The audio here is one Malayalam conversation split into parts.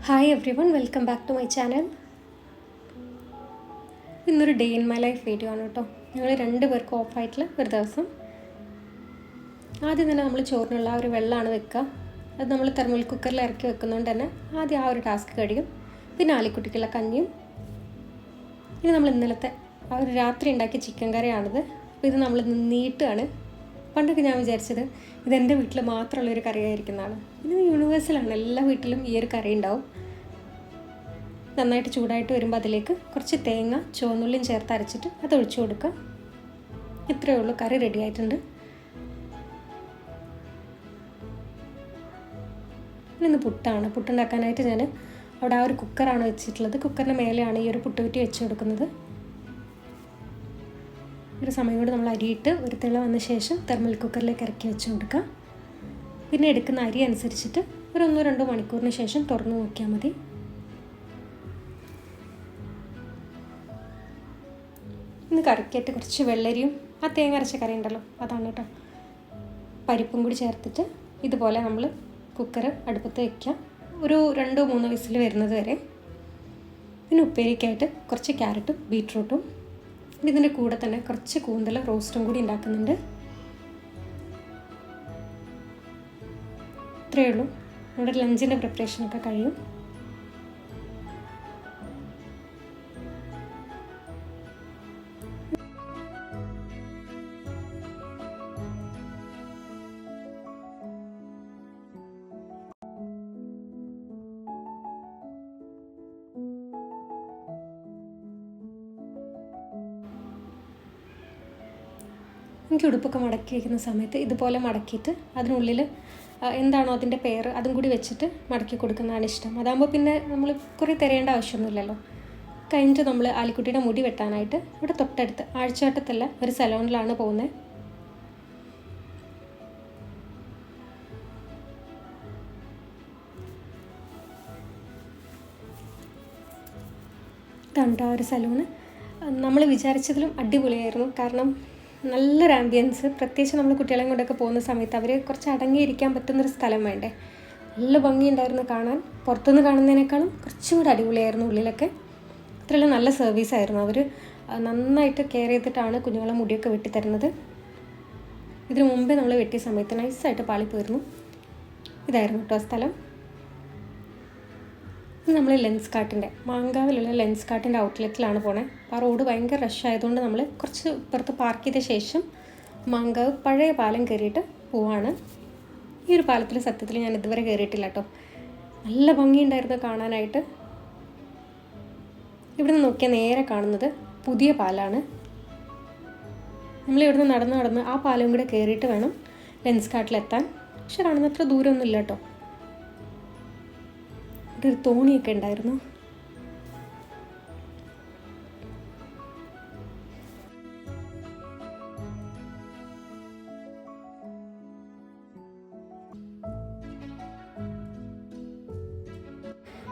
Hi everyone, welcome back to my channel. ഇന്നൊരു day in my life video ആണ് കേട്ടോ. ഞങ്ങൾ 2 പേർക്ക് ഓഫായിട്ടുള്ള ഒരു ദിവസം. ആദ്യം തന്നെ നമ്മൾ ചോറിനുള്ള ഒരു വെള്ളമാണ് വെക്കുക. അത് നമ്മൾ തെർമൽ കുക്കറിൽ ഇറക്കി വെക്കുന്നതുകൊണ്ട് തന്നെ ആദ്യം ആ ഒരു ടാസ്ക് കഴിയും. പിന്നെ ആലിക്കുട്ടിക്കുള്ള കഞ്ഞിയും. ഇനി നമ്മൾ ഇന്നലത്തെ ആ ഒരു രാത്രി ഉണ്ടാക്കിയ ചിക്കൻ കറിയാണിത്. അപ്പോൾ ഇത് നമ്മൾ നീട്ടുകയാണ്. പണ്ടൊക്കെ ഞാൻ വിചാരിച്ചത് ഇതെൻ്റെ വീട്ടിൽ മാത്രമുള്ളൊരു കറിയായിരിക്കുന്നതാണ്. ഇത് യൂണിവേഴ്സലാണ്, എല്ലാ വീട്ടിലും ഈ ഒരു കറി ഉണ്ടാവും. നന്നായിട്ട് ചൂടായിട്ട് വരുമ്പോൾ അതിലേക്ക് കുറച്ച് തേങ്ങ ചുവന്നുള്ളിയും ചേർത്ത് അരച്ചിട്ട് അത് ഒഴിച്ചു കൊടുക്കുക. ഇത്രയേ ഉള്ളൂ, കറി റെഡി ആയിട്ടുണ്ട്. ഇന്ന് പുട്ടാണ്. പുട്ടുണ്ടാക്കാനായിട്ട് ഞാൻ അവിടെ ആ ഒരു കുക്കറാണ് വെച്ചിട്ടുള്ളത്. കുക്കറിൻ്റെ മേലെയാണ് ഈ ഒരു പുട്ടുകുറ്റി വെച്ച് കൊടുക്കുന്നത്. ഒരു സമയം കൊണ്ട് നമ്മൾ അരിയിട്ട് ഒരു തിള വന്ന ശേഷം തെർമൽ കുക്കറിലേക്ക് ഇറക്കി വെച്ച് കൊടുക്കുക. പിന്നെ എടുക്കുന്ന അരി അനുസരിച്ചിട്ട് ഒരു 1-2 മണിക്കൂറിന് ശേഷം തുറന്ന് നോക്കിയാൽ മതി. ഇന്ന് കറിക്കായിട്ട് കുറച്ച് വെള്ളരിയും ആ തേങ്ങ അരച്ച കറി ഉണ്ടല്ലോ അതാണ് കേട്ടോ, പരിപ്പും കൂടി ചേർത്തിട്ട് ഇതുപോലെ നമ്മൾ കുക്കർ അടുപ്പത്ത് വയ്ക്കുക. ഒരു 2-3 വിസിൽ വരുന്നത് വരെ. പിന്നെ ഉപ്പേരിക്കായിട്ട് കുറച്ച് ക്യാരറ്റും ബീട്രൂട്ടും, ഇതിൻ്റെ കൂടെ തന്നെ കുറച്ച് കൂന്തൽ റോസ്റ്റും കൂടി ഉണ്ടാക്കുന്നുണ്ട്. ഇത്രയേ ഉള്ളൂ, നമ്മുടെ ലഞ്ചിൻ്റെ പ്രിപ്പറേഷനൊക്കെ കഴിയും. എനിക്ക് ഉടുപ്പൊക്കെ മടക്കി വയ്ക്കുന്ന സമയത്ത് ഇതുപോലെ മടക്കിയിട്ട് അതിനുള്ളിൽ എന്താണോ അതിൻ്റെ പേര് അതും കൂടി വെച്ചിട്ട് മടക്കി കൊടുക്കുന്നതാണ് ഇഷ്ടം. അതാകുമ്പോൾ പിന്നെ നമ്മൾ കുറേ തിരയേണ്ട ആവശ്യമൊന്നുമില്ലല്ലോ. കഴിഞ്ഞിട്ട് നമ്മൾ ആലിക്കുട്ടിയുടെ മുടി വെട്ടാനായിട്ട് ഇവിടെ തൊട്ടടുത്ത് ആഴ്ചവട്ടത്തല്ല ഒരു സലോണിലാണ് പോകുന്നത്. ഇതാണ് ആ ഒരു സലൂണ്. നമ്മൾ വിചാരിച്ചതിലും അടിപൊളിയായിരുന്നു. കാരണം നല്ലൊരു ആംബിയൻസ്. പ്രത്യേകിച്ച് നമ്മൾ കുട്ടികളെയും കൊണ്ടൊക്കെ പോകുന്ന സമയത്ത് അവർ കുറച്ച് അടങ്ങിയിരിക്കാൻ പറ്റുന്നൊരു സ്ഥലം വേണ്ടേ. നല്ല ഭംഗിയുണ്ടായിരുന്നു കാണാൻ. പുറത്തുനിന്ന് കാണുന്നതിനേക്കാളും കുറച്ചും കൂടി അടിപൊളിയായിരുന്നു ഉള്ളിലൊക്കെ. അത്രയെല്ലാം നല്ല സർവീസായിരുന്നു. അവർ നന്നായിട്ട് കെയർ ചെയ്തിട്ടാണ് കുഞ്ഞുങ്ങളെ മുടിയൊക്കെ വെട്ടിത്തരുന്നത്. ഇതിനു മുമ്പേ നമ്മൾ വെട്ടിയ സമയത്ത് നൈസായിട്ട് പാളിപ്പോയിരുന്നു. ഇതായിരുന്നു കേട്ടോ സ്ഥലം. ഇത് നമ്മൾ ലെൻസ് കാർട്ടിൻ്റെ മാങ്കാവിലുള്ള ലെൻസ് കാർട്ടിൻ്റെ ഔട്ട്ലെറ്റിലാണ് പോണേ. ആ റോഡ് ഭയങ്കര റഷ് ആയതുകൊണ്ട് നമ്മൾ കുറച്ച് പുറത്ത് പാർക്ക് ചെയ്ത ശേഷം മാങ്കാവ് പഴയ പാലം കയറിയിട്ട് പോവാണ്. ഈ ഒരു പാലത്തിൽ സത്യത്തിൽ ഞാൻ ഇതുവരെ കയറിയിട്ടില്ല കേട്ടോ. നല്ല ഭംഗിയുണ്ടായിരുന്നു കാണാനായിട്ട്. ഇവിടുന്ന് നോക്കിയാൽ നേരെ കാണുന്നത് പുതിയ പാലാണ്. നമ്മളിവിടുന്ന് നടന്ന് ആ പാലം കൂടെ കയറിയിട്ട് വേണം ലെൻസ് കാർട്ടിലെത്താൻ. പക്ഷെ കാണുന്നത്ര ദൂരമൊന്നുമില്ല കേട്ടോ. ഒരു തോണിയൊക്കെ ഉണ്ടായിരുന്നു.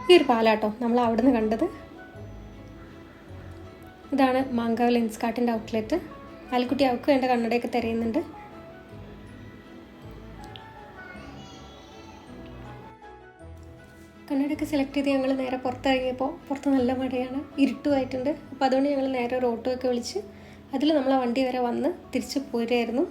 ഈ ഒരു പാലാട്ടോ നമ്മൾ അവിടെ നിന്ന് കണ്ടത്. ഇതാണ് മാങ്കാവ് ലെൻസ് കാർട്ടിൻ്റെ ഔട്ട്ലെറ്റ്. ആലിക്കുട്ടി അവൾക്ക് വേണ്ട കണ്ണടയൊക്കെ തിരയുന്നുണ്ട്. കണ്ണടയൊക്കെ സെലക്ട് ചെയ്ത് ഞങ്ങൾ നേരെ പുറത്തിറങ്ങിയപ്പോൾ പുറത്ത് നല്ല മഴയാണ്, ഇരുട്ടുമായിട്ടുണ്ട്. അപ്പോൾ അതുകൊണ്ട് ഞങ്ങൾ നേരെ ഒരു ഓട്ടോ ഒക്കെ വിളിച്ച് അതിൽ നമ്മൾ ആ വണ്ടി വരെ വന്ന് തിരിച്ച് പോരുമായിരുന്നു.